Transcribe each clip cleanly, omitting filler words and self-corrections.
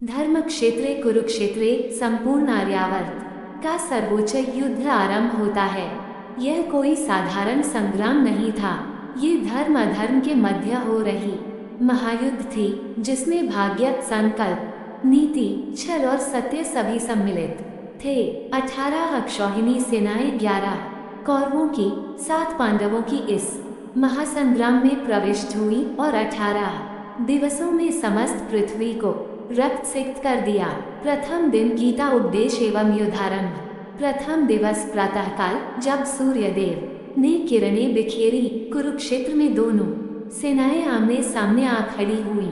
धर्म क्षेत्रे कुरुक्षेत्रे संपूर्ण आर्यावर्त का सर्वोच्च युद्ध आरंभ होता है। यह कोई साधारण संग्राम नहीं था, ये धर्म अधर्म के मध्य हो रही महायुद्ध थी, जिसमें भाग्य, संकल्प, नीति, छल और सत्य सभी सम्मिलित थे। 18 अक्षौहिणी सेनाएं 11 कौरवों की 7 पांडवों की इस महासंग्राम में प्रविष्ट हुई और 18 दिवसों में समस्त पृथ्वी को रक्त सिक्त कर दिया। प्रथम दिन गीता उपदेश एवं युद्धारंभ। प्रथम दिवस प्रातःकाल, जब सूर्यदेव ने किरणें बिखेरी, कुरुक्षेत्र में दोनों सेनाएं आमने सामने आ खड़ी हुई।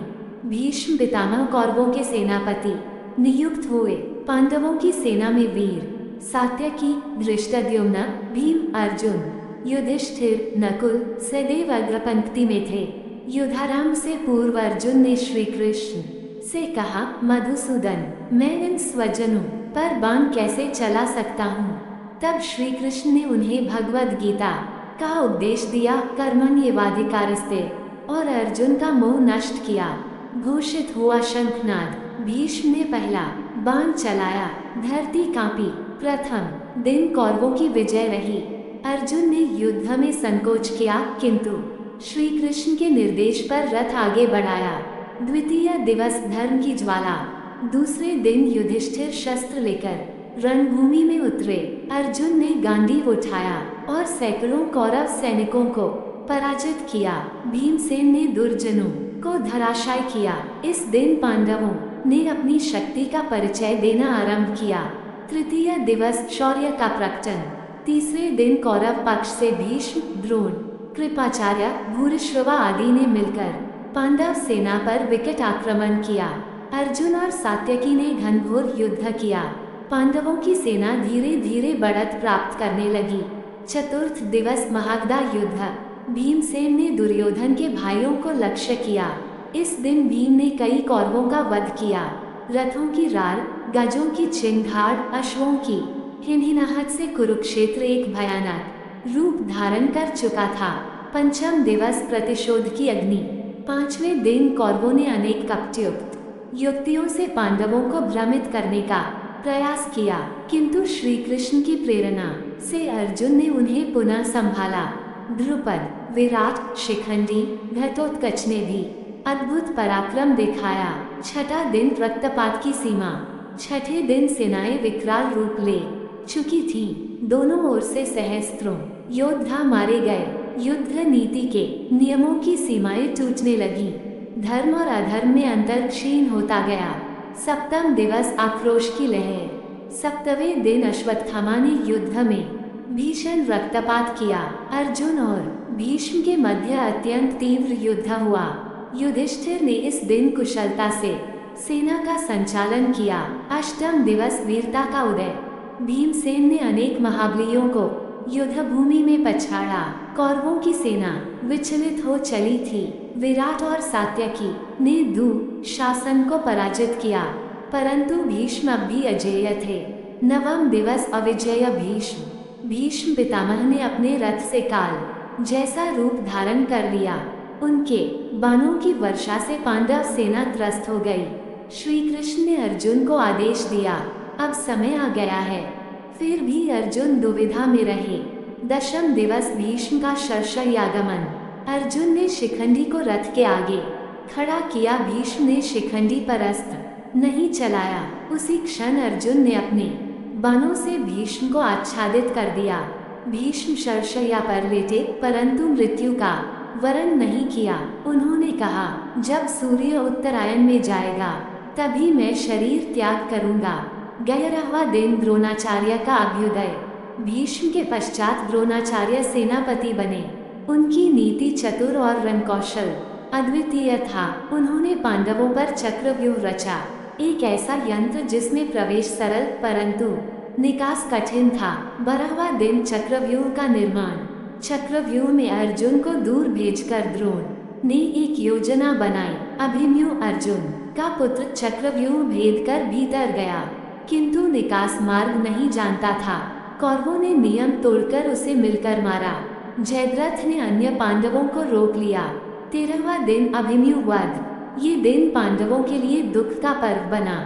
भीष्म पितामह कौरवों के सेनापति नियुक्त हुए। पांडवों की सेना में वीर सात्यकी, धृष्टद्युम्न, भीम, अर्जुन, युधिष्ठिर, नकुल, सहदेव अग्रपंक्ति में थे। युद्धारंभ से पूर्व अर्जुन ने श्री कृष्ण से कहा, मधुसूदन, मैं इन स्वजनों पर बाण कैसे चला सकता हूँ। तब श्री कृष्ण ने उन्हें भगवद गीता का उपदेश दिया, कर्मण्येवाधिकारस्ते, और अर्जुन का मोह नष्ट किया। घोषित हुआ शंखनाद। भीष्म ने पहला बाण चलाया, धरती कांपी। प्रथम दिन कौरवों की विजय रही। अर्जुन ने युद्ध में संकोच किया, किंतु श्री कृष्ण के निर्देश पर रथ आगे बढ़ाया। द्वितीय दिवस धर्म की ज्वाला। दूसरे दिन युधिष्ठिर शस्त्र लेकर रणभूमि में उतरे। अर्जुन ने गांडीव उठाया और सैकड़ों कौरव सैनिकों को पराजित किया। भीमसेन ने दुर्जनों को धराशायी किया। इस दिन पांडवों ने अपनी शक्ति का परिचय देना आरंभ किया। तृतीय दिवस शौर्य का प्रकटन। तीसरे दिन कौरव पक्ष से भीष्म, द्रोण, कृपाचार्य, भूरिश्रवा आदि ने मिलकर पांडव सेना पर विकट आक्रमण किया। अर्जुन और सात्यकी ने घनघोर युद्ध किया। पांडवों की सेना धीरे धीरे बढ़त प्राप्त करने लगी। चतुर्थ दिवस महागदा युद्ध। भीमसेन ने दुर्योधन के भाइयों को लक्ष्य किया। इस दिन भीम ने कई कौरवों का वध किया। रथों की रार, गजों की चिंगाड़, अश्वों की हिनहिनाहट से कुरुक्षेत्र एक भयानक रूप धारण कर चुका था। पंचम दिवस प्रतिशोध की अग्नि। पांचवें दिन कौरवों ने अनेक कपटयुक्त युक्तियों से पांडवों को भ्रमित करने का प्रयास किया, किंतु श्री कृष्ण की प्रेरणा से अर्जुन ने उन्हें पुनः संभाला। द्रुपद, विराट, शिखंडी, घटोत्कच ने भी अद्भुत पराक्रम दिखाया। छठा दिन रक्तपात की सीमा। छठे दिन सेनाएं विकराल रूप ले चुकी थी। दोनों ओर से सहस्त्रों योद्धा मारे गए। युद्ध नीति के नियमों की सीमाएं टूटने लगी। धर्म और अधर्म में अंतर क्षीण होता गया। सप्तम दिवस आक्रोश की लहर। सप्तवें दिन अश्वत्थामा ने युद्ध में भीषण रक्तपात किया। अर्जुन और भीष्म के मध्य अत्यंत तीव्र युद्ध हुआ। युधिष्ठिर ने इस दिन कुशलता से सेना का संचालन किया। अष्टम दिवस वीरता का उदय। भीमसेन ने अनेक महाबलियों को युद्ध भूमि में पछाड़ा। कौरवों की सेना विचलित हो चली थी। विराट और सात्यकी ने दुःशासन को पराजित किया, परंतु भीष्म अब भी अजेय थे। नवम दिवस अविजय भीष्म। भीष्म पितामह ने अपने रथ से काल जैसा रूप धारण कर लिया। उनके बाणों की वर्षा से पांडव सेना त्रस्त हो गई। श्री कृष्ण ने अर्जुन को आदेश दिया, अब समय आ गया है। फिर भी अर्जुन दुविधा में रहे। दशम दिवस भीष्म का शरशय्यागमन। अर्जुन ने शिखंडी को रथ के आगे खड़ा किया। भीष्म ने शिखंडी पर अस्त्र नहीं चलाया। उसी क्षण अर्जुन ने अपने बाणों से भीष्म को आच्छादित कर दिया। भीष्म शरशय्या पर लेटे, परंतु मृत्यु का वरण नहीं किया। उन्होंने कहा, जब सूर्य उत्तरायण में जाएगा तभी मैं शरीर त्याग करूंगा। 11वां दिन द्रोणाचार्य का अभ्युदय। भीष्म के पश्चात द्रोणाचार्य सेनापति बने। उनकी नीति चतुर और रणकौशल अद्वितीय था। उन्होंने पांडवों पर चक्रव्यूह रचा, एक ऐसा यंत्र जिसमें प्रवेश सरल परंतु निकास कठिन था। 12वां दिन चक्रव्यूह का निर्माण। चक्रव्यूह में अर्जुन को दूर भेजकर द्रोण ने एक योजना बनाई। अभिमन्यु अर्जुन का पुत्र चक्रव्यूह भेद कर भीतर गया, किंतु निकास मार्ग नहीं जानता था। कौरवों ने नियम तोड़कर उसे मिलकर मारा। जयद्रथ ने अन्य पांडवों को रोक लिया। 13वां दिन अभिमन्यु वध। ये दिन पांडवों के लिए दुख का पर्व बना।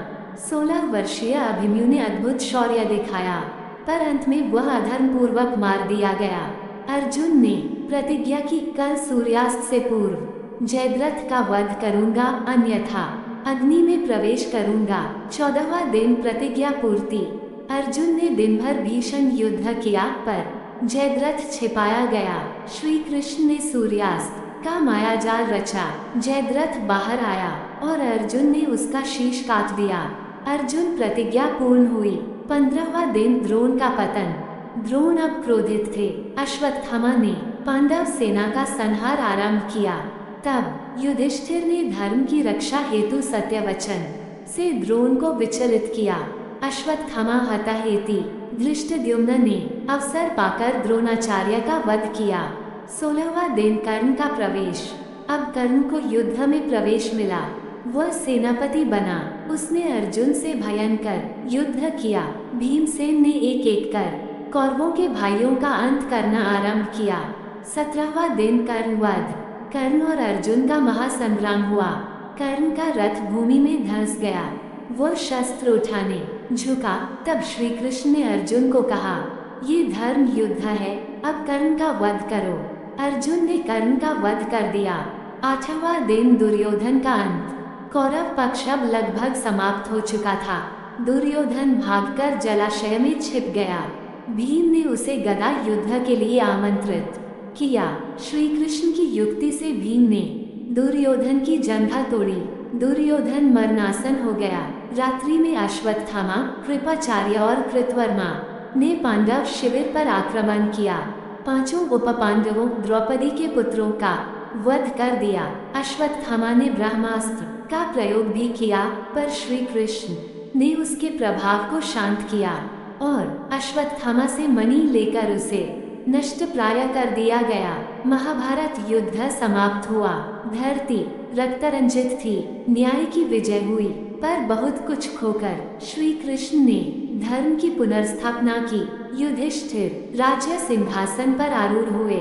16 वर्षीय अभिमन्यु ने अद्भुत शौर्य दिखाया, पर अंत में वह अधर्म पूर्वक मार दिया गया। अर्जुन ने प्रतिज्ञा की, कल सूर्यास्त से पूर्व जयद्रथ का वध करूंगा, अन्यथा अग्नि में प्रवेश करूंगा। 14वां दिन प्रतिज्ञा पूर्ति। अर्जुन ने दिन भर भीषण युद्ध किया, पर जयद्रथ छिपाया गया। श्री कृष्ण ने सूर्यास्त का मायाजाल रचा। जयद्रथ बाहर आया और अर्जुन ने उसका शीश काट दिया। अर्जुन प्रतिज्ञा पूर्ण हुई। 15वां दिन द्रोण का पतन। द्रोण अब क्रोधित थे। अश्वत्थामा ने पांडव सेना का संहार आरंभ किया। तब युधिष्ठिर ने धर्म की रक्षा हेतु सत्यवचन से द्रोण को विचलित किया। अश्वत्थामा हताहेति धृष्टद्युम्न ने अवसर पाकर द्रोणाचार्य का वध किया। 16वां दिन कर्ण का प्रवेश। अब कर्ण को युद्ध में प्रवेश मिला। वह सेनापति बना। उसने अर्जुन से भयंकर युद्ध किया। भीमसेन ने एक एक कर कौरवों के भाइयों का अंत करना आरंभ किया। 17वां दिन कर्ण वध। कर्ण और अर्जुन का महासंग्राम हुआ। कर्ण का रथ भूमि में धंस गया। वह शस्त्र उठाने झुका। तब श्री कृष्ण ने अर्जुन को कहा, ये धर्म युद्ध है, अब कर्ण का वध करो। अर्जुन ने कर्ण का वध कर दिया। 8वां दिन दुर्योधन का अंत। कौरव पक्ष अब लगभग समाप्त हो चुका था। दुर्योधन भागकर जलाशय में छिप गया। भीम ने उसे गदा युद्ध के लिए आमंत्रित किया। श्री कृष्ण की युक्ति से भीम ने दुर्योधन की जंघा तोड़ी। दुर्योधन मरणासन हो गया। रात्रि में अश्वत्थामा, कृपाचार्य और कृतवर्मा ने पांडव शिविर पर आक्रमण किया। 5 उपपांडवों द्रौपदी के पुत्रों का वध कर दिया। अश्वत्थामा ने ब्रह्मास्त्र का प्रयोग भी किया, पर श्री कृष्ण ने उसके प्रभाव को शांत किया और अश्वत्थामा से मणि लेकर उसे नष्ट प्राय कर दिया गया। महाभारत युद्ध समाप्त हुआ। धरती रक्तरंजित थी। न्याय की विजय हुई, पर बहुत कुछ खोकर श्री कृष्ण ने धर्म की पुनर्स्थापना की। युधिष्ठिर राज्य सिंहासन पर आरूढ़ हुए,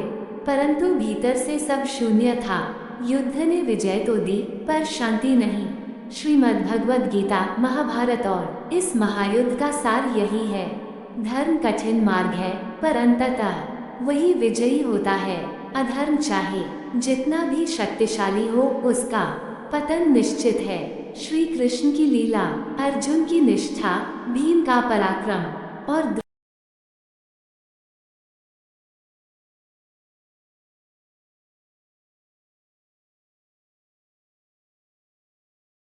परंतु भीतर से सब शून्य था। युद्ध ने विजय तो दी, पर शांति नहीं। श्रीमद् भगवद गीता, महाभारत और इस महायुद्ध का सार यही है। धर्म कठिन मार्ग है, पर अंततः वही विजयी होता है। अधर्म चाहे जितना भी शक्तिशाली हो, उसका पतन निश्चित है। श्री कृष्ण की लीला, अर्जुन की निष्ठा, भीम का पराक्रम और